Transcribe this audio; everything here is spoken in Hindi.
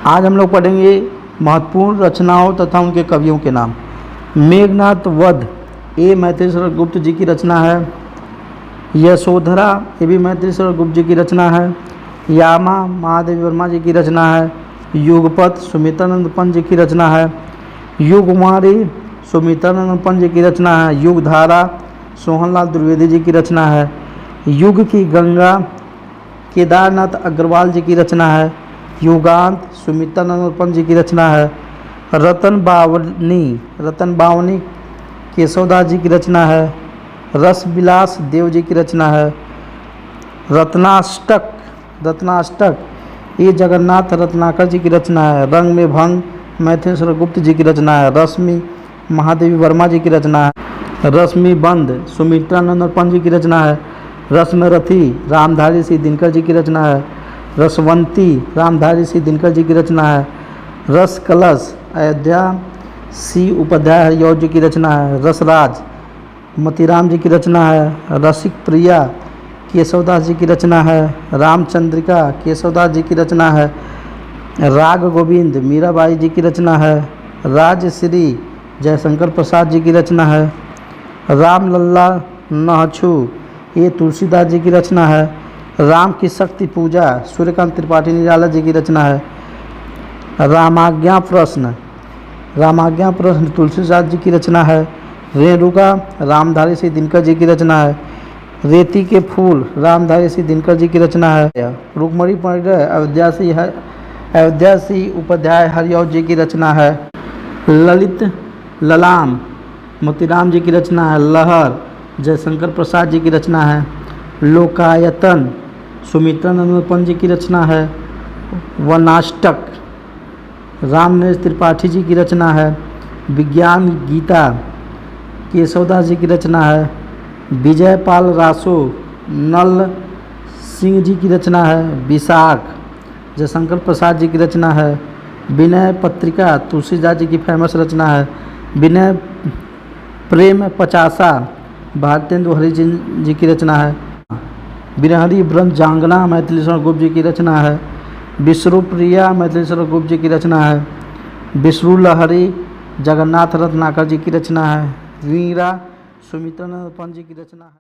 आज हम लोग पढ़ेंगे महत्वपूर्ण रचनाओं तथा उनके कवियों के नाम। मेघनाद वध ये मैथिली गुप्त जी की रचना है। यशोधरा ये भी मैथिली गुप्त जी की रचना है। यामा महादेवी वर्मा जी की रचना है। युगपत सुमित्रानंद पंत जी की रचना है। युगकुमारी सुमित्रानंद पंत जी की रचना है। युगधारा सोहनलाल द्विवेदी जी की रचना है। युग की गंगा केदारनाथ अग्रवाल जी की रचना है। युगांत सुमित्रानंद पंत जी की रचना है। रतन बावनी केशवदास जी की रचना है। रस विलास देव जी की रचना है। रत्नाष्टक ये जगन्नाथ रत्नाकर जी की रचना है। रंग में भंग मैथिली गुप्त जी की रचना है। रश्मि महादेवी वर्मा जी की रचना है। रश्मि बंद सुमित्रानंद पंत जी की रचना है। रश्मरथी रामधारी सिंह दिनकर जी की रचना है। रसवंती रामधारी सिंह दिनकर जी की रचना है। रस कलश अयोध्या सी उपाध्याय हरिऔध जी की रचना है। रसराज मोतीराम जी की रचना है। रसिक प्रिया केशवदास जी की रचना है। रामचंद्रिका केशवदास जी की रचना है। राग गोविंद मीराबाई जी की रचना है। राजश्री जयशंकर प्रसाद जी की रचना है। रामलल्ला नहछू ये तुलसीदास जी की रचना है। राम की शक्ति पूजा सूर्यकांत त्रिपाठी निराला जी की रचना है। रामाज्ञा प्रश्न तुलसीदास जी की रचना है। रेणुका रामधारी सिंह दिनकर जी की रचना है। रेती के फूल रामधारी सिंह दिनकर जी की रचना है। रुक्मणी परिणय अयोध्या सी उपाध्याय हरिऔध जी की रचना है। ललित ललाम मोतीराम जी की रचना है। लहर जयशंकर प्रसाद जी की रचना है। लोकायतन सुमित्रानंद पंत जी की रचना है। वनाष्टक रामनरेश त्रिपाठी जी की रचना है। विज्ञान गीता केशवदास जी की रचना है। विजयपाल रासो नल सिंह जी की रचना है। विशाख जयशंकर प्रसाद जी की रचना है। विनय पत्रिका तुलसीदास जी की फेमस रचना है। विनय प्रेम पचासा भारतेंदु हरिजन जी की रचना है। बिरहरी ब्रह्मजांगना मैथिली गुप्त जी की रचना है। विश्रुप्रिया मैथिली गुप्त जी की रचना है। विश्रुलहरी जगन्नाथ रत्नाकर जी की रचना है। वीरा सुमित्रानंद पंत जी की रचना है।